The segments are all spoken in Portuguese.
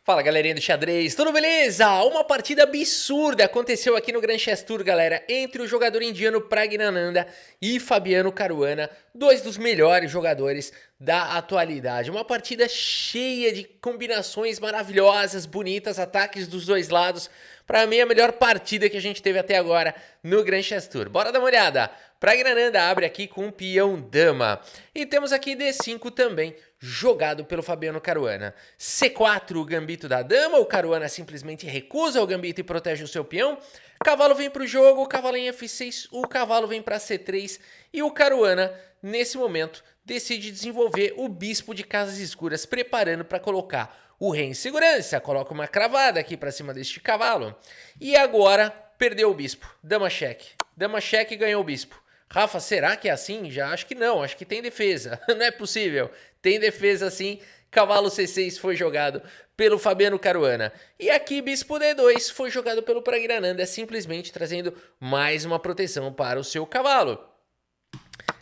Fala galerinha do xadrez, tudo beleza? Uma partida absurda aconteceu aqui no Grand Chess Tour, galera, entre o jogador indiano Praggnanandhaa e Fabiano Caruana, dois dos melhores jogadores da atualidade. Uma partida cheia de combinações maravilhosas, bonitas, ataques dos dois lados. Para mim, a melhor partida que a gente teve até agora no Grand Chess Tour. Bora dar uma olhada. Praggnanandhaa abre aqui com um peão dama. E temos aqui D5 também, jogado pelo Fabiano Caruana. C4, o gambito da dama, o Caruana simplesmente recusa o gambito e protege o seu peão. Cavalo vem para o jogo, o cavalo em F6, o cavalo vem para C3 e o Caruana, nesse momento, decide desenvolver o bispo de casas escuras, preparando para colocar o rei em segurança. Coloca uma cravada aqui para cima deste cavalo. E agora, perdeu o bispo. Dama cheque. Dama cheque e ganhou o bispo. Rafa, será que é assim? Já acho que não, acho que tem defesa. Não é possível. Tem defesa sim. Cavalo C6 foi jogado pelo Fabiano Caruana. E aqui bispo D2 foi jogado pelo Praggnanandhaa, simplesmente trazendo mais uma proteção para o seu cavalo.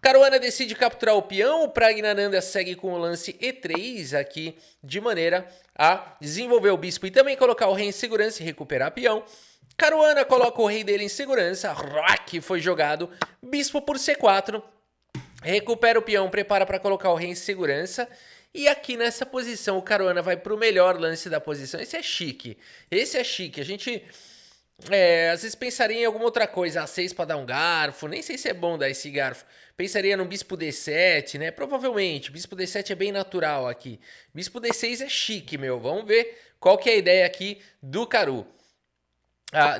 Caruana decide capturar o peão, o Praggnanandhaa segue com o lance E3 aqui, de maneira a desenvolver o bispo e também colocar o rei em segurança e recuperar peão. Caruana coloca o rei dele em segurança, roque foi jogado, bispo por C4, recupera o peão, prepara para colocar o rei em segurança. E aqui nessa posição o Caruana vai para o melhor lance da posição. Esse é chique, a gente às vezes pensaria em alguma outra coisa, A6 para dar um garfo, nem sei se é bom dar esse garfo. Pensaria no bispo D7, né? Provavelmente, bispo D7 é bem natural aqui. Bispo D6 é chique, meu. Vamos ver qual que é a ideia aqui do Caru.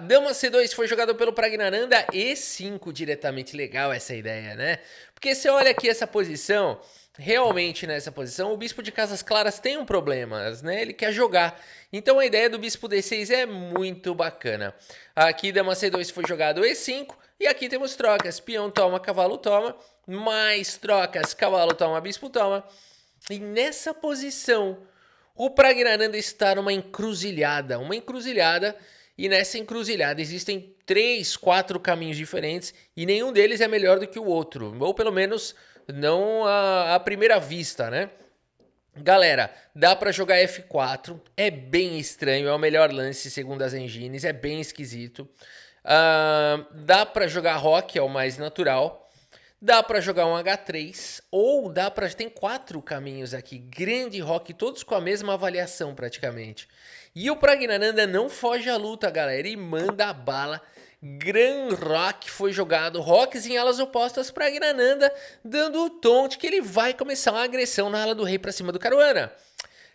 Dama C2 foi jogado pelo Praggnanandhaa, E5 diretamente. Legal essa ideia, né? Porque você olha aqui essa posição, realmente nessa posição, o bispo de casas claras tem um problema, né? Ele quer jogar. Então a ideia do bispo D6 é muito bacana. Aqui Dama C2 foi jogado E5 e aqui temos trocas. Peão toma, cavalo toma. Mais trocas, cavalo toma, bispo toma. E nessa posição, o Praggnanandhaa está numa encruzilhada. E nessa encruzilhada existem 3, 4 caminhos diferentes e nenhum deles é melhor do que o outro. Ou pelo menos não à primeira vista, né? Galera, dá pra jogar F4, é bem estranho, é o melhor lance segundo as engines, é bem esquisito. Dá pra jogar roque, é o mais natural. Dá pra jogar um H3, ou dá pra... Tem 4 caminhos aqui, grande roque, todos com a mesma avaliação praticamente. E o Praggnanandhaa não foge à luta, galera, e manda a bala. Gran roque foi jogado, roques em alas opostas, Praggnanandhaa dando o tom de que ele vai começar uma agressão na ala do rei pra cima do Caruana.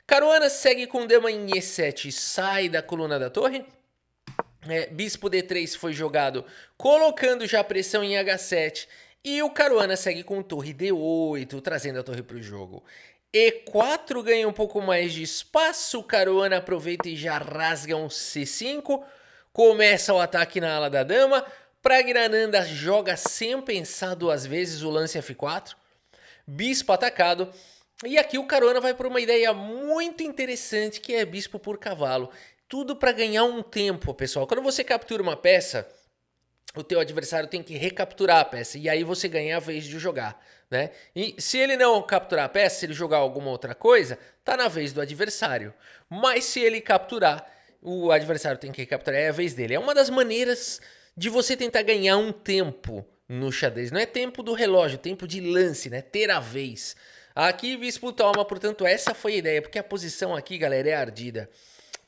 Caruana segue com dama em E7, sai da coluna da torre. Bispo D3 foi jogado, colocando já pressão em H7. E o Caruana segue com torre D8, trazendo a torre para o jogo. E4 ganha um pouco mais de espaço, o Caruana aproveita e já rasga um C5. Começa o ataque na ala da dama. Praggnanandhaa joga sem pensar 2 vezes o lance F4. Bispo atacado. E aqui o Caruana vai por uma ideia muito interessante, que é bispo por cavalo. Tudo para ganhar um tempo, pessoal. Quando você captura uma peça, o teu adversário tem que recapturar a peça, e aí você ganha a vez de jogar, né? E se ele não capturar a peça, se ele jogar alguma outra coisa, tá na vez do adversário. Mas se ele capturar, o adversário tem que recapturar, é a vez dele. É uma das maneiras de você tentar ganhar um tempo no xadrez. Não é tempo do relógio, tempo de lance, né? Ter a vez. Aqui bispo toma, portanto essa foi a ideia, porque a posição aqui, galera, é ardida.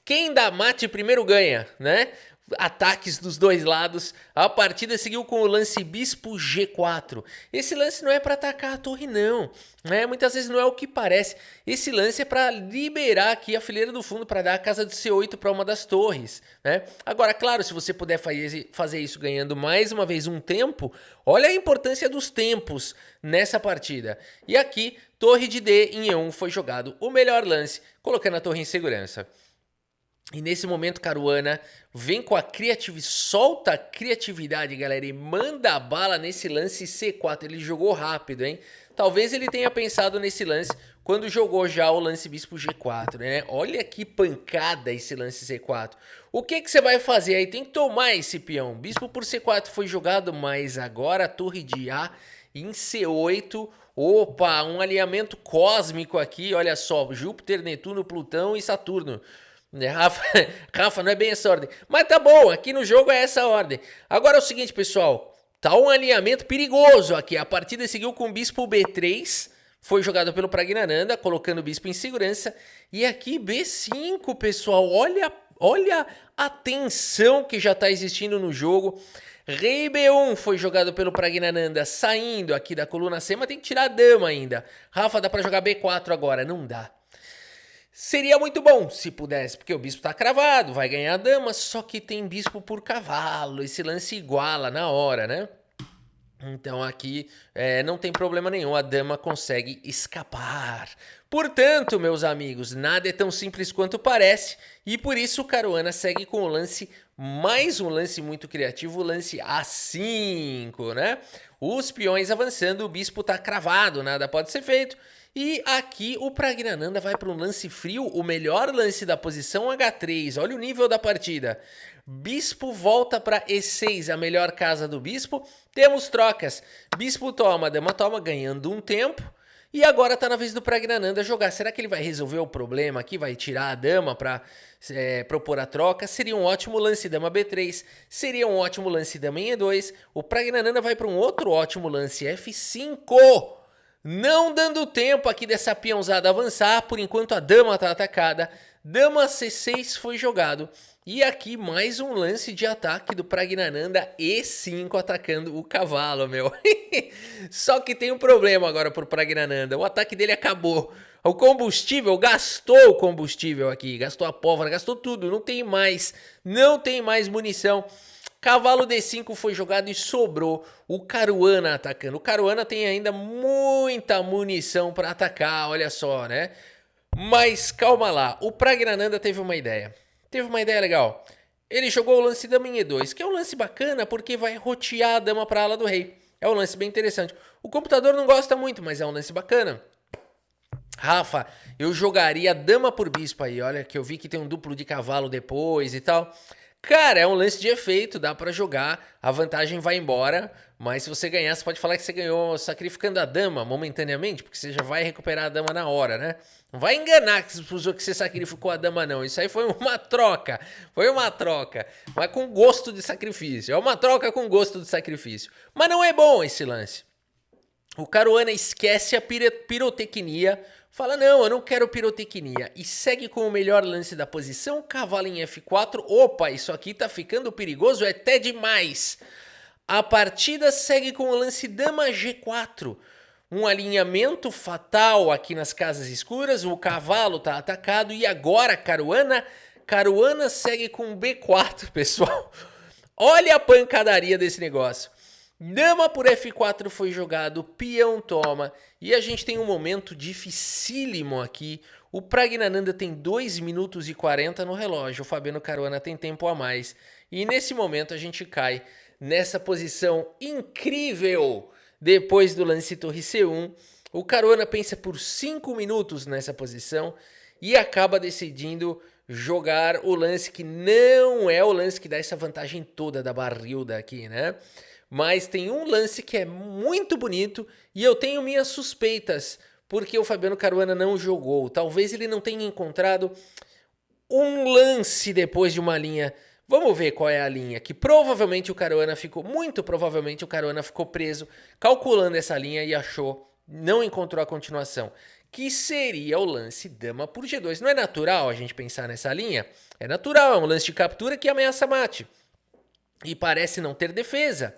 Quem dá mate primeiro ganha, né? Ataques dos dois lados. A partida seguiu com o lance bispo G4. Esse lance não é para atacar a torre não, né? Muitas vezes não é o que parece. Esse lance é para liberar aqui a fileira do fundo, para dar a casa de C8 para uma das torres, né? Agora, claro, se você puder fazer isso ganhando mais uma vez um tempo, olha a importância dos tempos nessa partida. E aqui, torre de D em E1 foi jogado o melhor lance, colocando a torre em segurança. E nesse momento Caruana vem com a criatividade, solta a criatividade, galera, e manda a bala nesse lance C4. Ele jogou rápido, hein? Talvez ele tenha pensado nesse lance quando jogou já o lance bispo G4, né? Olha que pancada esse lance C4. O que que você vai fazer aí? Tem que tomar esse peão. Bispo por C4 foi jogado, mas agora a torre de A em C8. Opa, um alinhamento cósmico aqui, olha só, Júpiter, Netuno, Plutão e Saturno. Rafa, Rafa, não é bem essa ordem. Mas tá bom, aqui no jogo é essa ordem. Agora é o seguinte, pessoal. Tá um alinhamento perigoso aqui. A partida seguiu com o bispo B3. Foi jogado pelo Pragnananda, colocando o bispo em segurança. E aqui B5, pessoal. Olha a tensão que já tá existindo no jogo. Rei B1 foi jogado pelo Pragnananda, saindo aqui da coluna C, mas tem que tirar a dama ainda. Rafa, dá pra jogar B4 agora? Não dá. Seria muito bom se pudesse, porque o bispo tá cravado, vai ganhar a dama, só que tem bispo por cavalo, esse lance iguala na hora, né? Então aqui não tem problema nenhum, a dama consegue escapar. Portanto, meus amigos, nada é tão simples quanto parece, e por isso o Caruana segue com o lance, mais um lance muito criativo, o lance A5, né? Os peões avançando, o bispo tá cravado, nada pode ser feito. E aqui o Pragnananda vai para um lance frio, o melhor lance da posição H3. Olha o nível da partida. Bispo volta para E6, a melhor casa do bispo. Temos trocas. Bispo toma, dama toma, ganhando um tempo. E agora tá na vez do Pragnananda jogar. Será que ele vai resolver o problema aqui? Vai tirar a dama para propor a troca? Seria um ótimo lance dama B3. Seria um ótimo lance dama em E2. O Pragnananda vai para um outro ótimo lance F5. Não dando tempo aqui dessa peãozada avançar, por enquanto a dama está atacada. Dama C6 foi jogado. E aqui mais um lance de ataque do Pragnananda E5 atacando o cavalo, meu. Só que tem um problema agora pro Pragnananda. O ataque dele acabou. O combustível, gastou o combustível aqui. Gastou a pólvora, gastou tudo. Não tem mais munição. Cavalo D5 foi jogado e sobrou o Caruana atacando. O Caruana tem ainda muita munição para atacar, olha só, né? Mas calma lá, o Pragnananda teve uma ideia. Teve uma ideia legal. Ele jogou o lance dama em E2, que é um lance bacana porque vai rotear a dama para a ala do rei. É um lance bem interessante. O computador não gosta muito, mas é um lance bacana. Rafa, eu jogaria dama por bispo aí. Olha que eu vi que tem um duplo de cavalo depois e tal. Cara, é um lance de efeito, dá pra jogar, a vantagem vai embora, mas se você ganhar, você pode falar que você ganhou sacrificando a dama momentaneamente, porque você já vai recuperar a dama na hora, né? Não vai enganar que você sacrificou a dama, não. Isso aí foi uma troca, mas com gosto de sacrifício. É uma troca com gosto de sacrifício. Mas não é bom esse lance. O Caruana esquece a pirotecnia, fala, não, eu não quero pirotecnia, e segue com o melhor lance da posição, cavalo em F4, opa, isso aqui tá ficando perigoso, é até demais. A partida segue com o lance dama G4, um alinhamento fatal aqui nas casas escuras, o cavalo tá atacado, e agora Caruana segue com B4, pessoal. Olha a pancadaria desse negócio. Dama por F4 foi jogado, peão toma, e a gente tem um momento dificílimo aqui. O Pragnananda tem 2 minutos e 40 no relógio, o Fabiano Caruana tem tempo a mais. E nesse momento a gente cai nessa posição incrível. Depois do lance torre C1, o Caruana pensa por 5 minutos nessa posição e acaba decidindo jogar o lance que não é o lance que dá essa vantagem toda da barrilda aqui, né? Mas tem um lance que é muito bonito e eu tenho minhas suspeitas, porque o Fabiano Caruana não jogou. Talvez ele não tenha encontrado um lance depois de uma linha. Vamos ver qual é a linha, que provavelmente o Caruana ficou, muito provavelmente o Caruana ficou preso, calculando essa linha e achou, não encontrou a continuação. Que seria o lance dama por G2. Não é natural a gente pensar nessa linha? É natural, é um lance de captura que ameaça mate. E parece não ter defesa.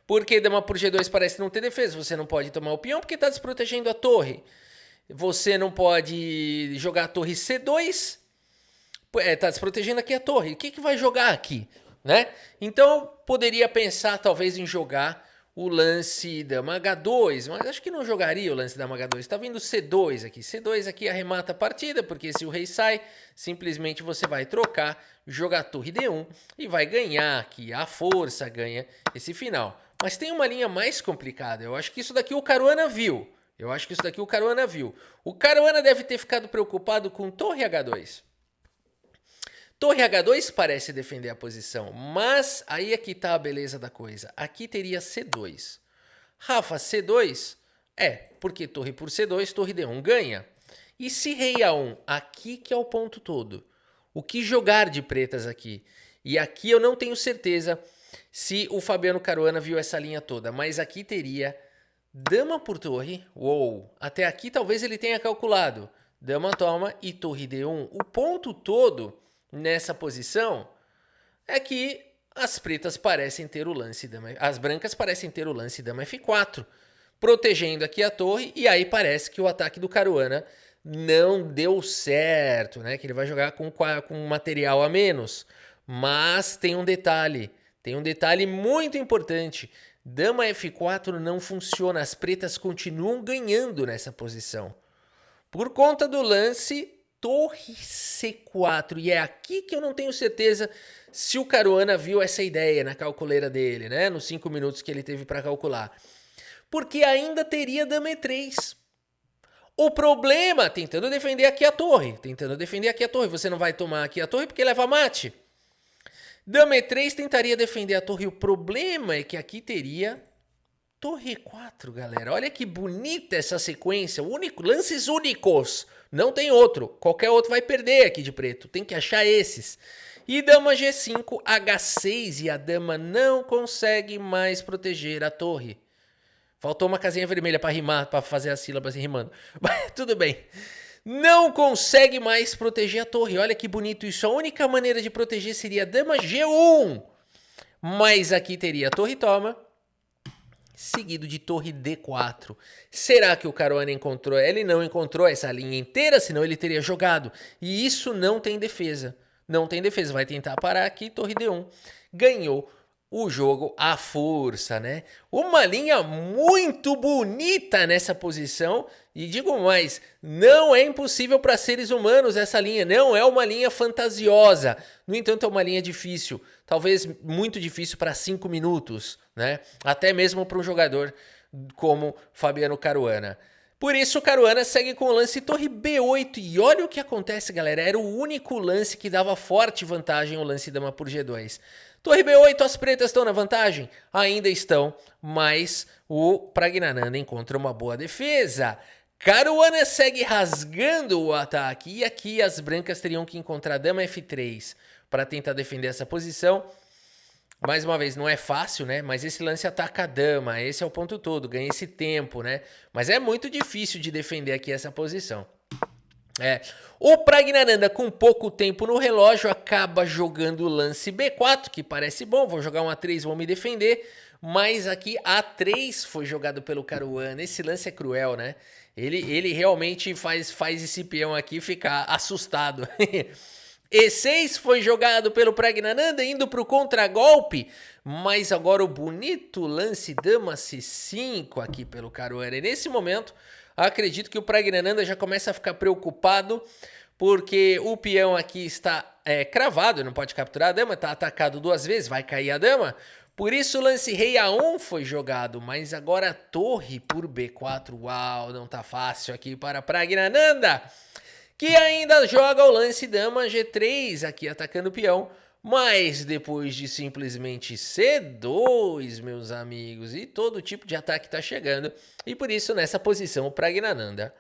Porque dama por G2 parece não ter defesa. Você não pode tomar o peão porque está desprotegendo a torre. Você não pode jogar a torre C2. Está desprotegendo aqui a torre. O que vai jogar aqui? Né? Então poderia pensar talvez em jogar o lance dama H2. Mas acho que não jogaria o lance dama H2. Está vindo C2 aqui. C2 aqui arremata a partida. Porque se o rei sai, simplesmente você vai trocar, jogar torre D1 e vai ganhar aqui. A força ganha esse final. Mas tem uma linha mais complicada. Eu acho que isso daqui o Caruana viu. O Caruana deve ter ficado preocupado com torre H2. Torre H2 parece defender a posição, mas aí é que tá a beleza da coisa. Aqui teria C2. Rafa, C2? Porque torre por C2, torre D1 ganha. E se rei A1? Aqui que é o ponto todo. O que jogar de pretas aqui? E aqui eu não tenho certeza se o Fabiano Caruana viu essa linha toda, mas aqui teria dama por torre. Uou, até aqui talvez ele tenha calculado. Dama toma e torre D1. O ponto todo nessa posição é que as pretas parecem ter o lance dama, as brancas parecem ter o lance dama F4, protegendo aqui a torre, e aí parece que o ataque do Caruana não deu certo, né? Que ele vai jogar com material a menos. Mas tem um detalhe muito importante. Dama F4 não funciona, as pretas continuam ganhando nessa posição. Por conta do lance torre C4. E é aqui que eu não tenho certeza se o Caruana viu essa ideia na calculeira dele, né? Nos 5 minutos que ele teve para calcular. Porque ainda teria dama E3. O problema, tentando defender aqui a torre. Você não vai tomar aqui a torre porque leva mate. Dama E3 tentaria defender a torre. O problema é que aqui teria torre E4, galera. Olha que bonita essa sequência. Lances únicos. Não tem outro. Qualquer outro vai perder aqui de preto. Tem que achar esses. E dama G5, H6. E a dama não consegue mais proteger a torre. Faltou uma casinha vermelha para rimar, para fazer as sílabas rimando. Mas tudo bem. Não consegue mais proteger a torre. Olha que bonito isso. A única maneira de proteger seria dama G1. Mas aqui teria torre toma, seguido de torre D4. Será que o Caruana encontrou? Ele não encontrou essa linha inteira, senão ele teria jogado. E isso não tem defesa. Não tem defesa. Vai tentar parar aqui, torre D1. Ganhou o jogo à força, né? Uma linha muito bonita nessa posição. E digo mais, não é impossível para seres humanos essa linha. Não é uma linha fantasiosa. No entanto, é uma linha difícil. Talvez muito difícil para 5 minutos, né? Até mesmo para um jogador como Fabiano Caruana. Por isso, o Caruana segue com o lance torre B8. E olha o que acontece, galera. Era o único lance que dava forte vantagem o lance dama por G2. Torre B8, as pretas estão na vantagem? Ainda estão, mas o Praggnanandhaa encontra uma boa defesa. Caruana segue rasgando o ataque. E aqui as brancas teriam que encontrar dama F3 para tentar defender essa posição. Mais uma vez, não é fácil, né? Mas esse lance ataca a dama, esse é o ponto todo, ganha esse tempo, né? Mas é muito difícil de defender aqui essa posição. O Praggnanandhaa, com pouco tempo no relógio, acaba jogando o lance B4, que parece bom. Vou jogar um A3, vou me defender. Mas aqui A3 foi jogado pelo Caruana. Esse lance é cruel, né? Ele realmente faz esse peão aqui ficar assustado. E6 foi jogado pelo Praggnanandhaa, indo para o contragolpe. Mas agora o bonito lance dama C5 aqui pelo Caruana. E nesse momento, acredito que o Praggnanandhaa já começa a ficar preocupado, porque o peão aqui está cravado, não pode capturar a dama, está atacado 2 vezes, vai cair a dama. Por isso o lance rei A1 foi jogado, mas agora a torre por B4. Uau, não tá fácil aqui para Praggnanandhaa, que ainda joga o lance dama G3 aqui atacando o peão. Mas depois de simplesmente C2, meus amigos, e todo tipo de ataque está chegando, e por isso nessa posição o Praggnanandhaa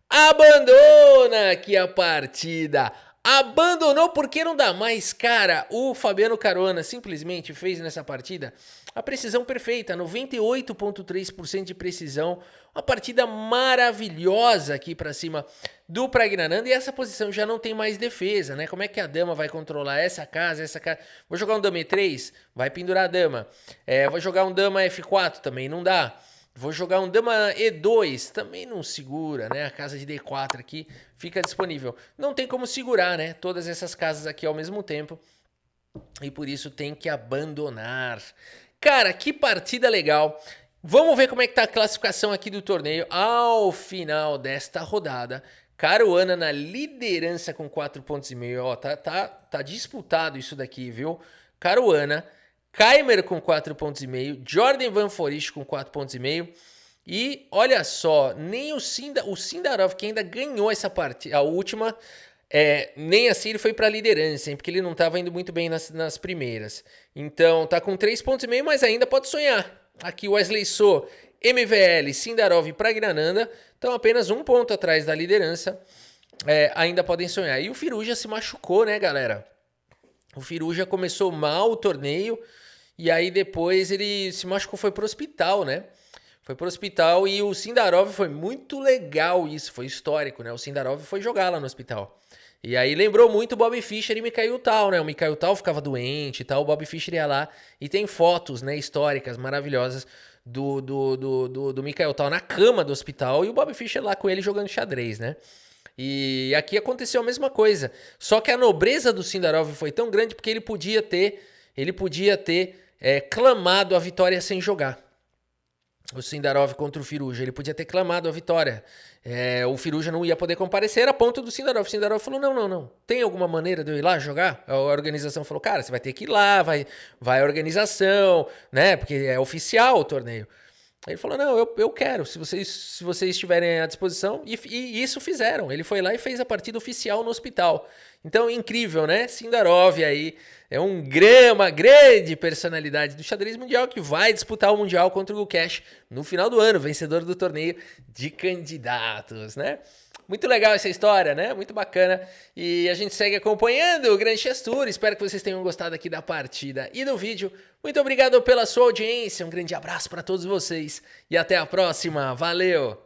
abandona aqui a partida. Abandonou porque não dá mais, cara. O Fabiano Caruana simplesmente fez nessa partida a precisão perfeita, 98,3% de precisão. Uma partida maravilhosa aqui pra cima do Praggnanandhaa. E essa posição já não tem mais defesa, né? Como é que a dama vai controlar essa casa, essa casa? Vou jogar um dama E3, vai pendurar a dama. Vou jogar um dama F4, também não dá. Vou jogar um dama E2, também não segura, né? A casa de D4 aqui fica disponível. Não tem como segurar, né? Todas essas casas aqui ao mesmo tempo. E por isso tem que abandonar. Cara, que partida legal. Vamos ver como é que tá a classificação aqui do torneio ao final desta rodada. Caruana na liderança com 4,5 pontos. Ó, tá disputado isso daqui, viu? Caruana, Kaymer com 4,5 pontos, Jordan Van Foreest com 4,5 pontos. E olha só, nem o Sindarov, que ainda ganhou essa partida, a última, nem assim ele foi para a liderança, hein, porque ele não estava indo muito bem nas primeiras. Então tá com 3,5 pontos, mas ainda pode sonhar. Aqui Wesley So, MVL, Sindarov e Praggnanandhaa estão apenas 1 ponto atrás da liderança. ainda podem sonhar. E o Firuja se machucou, né, galera? O Firuja começou mal o torneio e aí depois ele se machucou, foi pro hospital, né? Foi pro hospital e o Sindarov foi muito legal isso, foi histórico, né? O Sindarov foi jogar lá no hospital. E aí lembrou muito o Bobby Fischer e Mikhail Tal, né? O Mikhail Tal ficava doente e tal, o Bobby Fischer ia lá e tem fotos, né, históricas, maravilhosas do Mikhail Tal na cama do hospital e o Bobby Fischer lá com ele jogando xadrez, né? E aqui aconteceu a mesma coisa. Só que a nobreza do Sindarov foi tão grande porque ele podia ter clamado a vitória sem jogar. O Sindarov contra o Firuja, ele podia ter clamado a vitória. O Firuja não ia poder comparecer a ponto do Sindarov. O Sindarov falou, não. Tem alguma maneira de eu ir lá jogar? A organização falou, cara, você vai ter que ir lá, vai a organização, né? Porque é oficial o torneio. Ele falou, não, eu quero, se vocês estiverem à disposição. E isso fizeram. Ele foi lá e fez a partida oficial no hospital. Então, incrível, né? Sindarov aí é uma grande personalidade do xadrez mundial que vai disputar o Mundial contra o Gukesh no final do ano, vencedor do torneio de candidatos, né? Muito legal essa história, né? Muito bacana. E a gente segue acompanhando o Grand Chess Tour. Espero que vocês tenham gostado aqui da partida e do vídeo. Muito obrigado pela sua audiência. Um grande abraço para todos vocês e até a próxima. Valeu!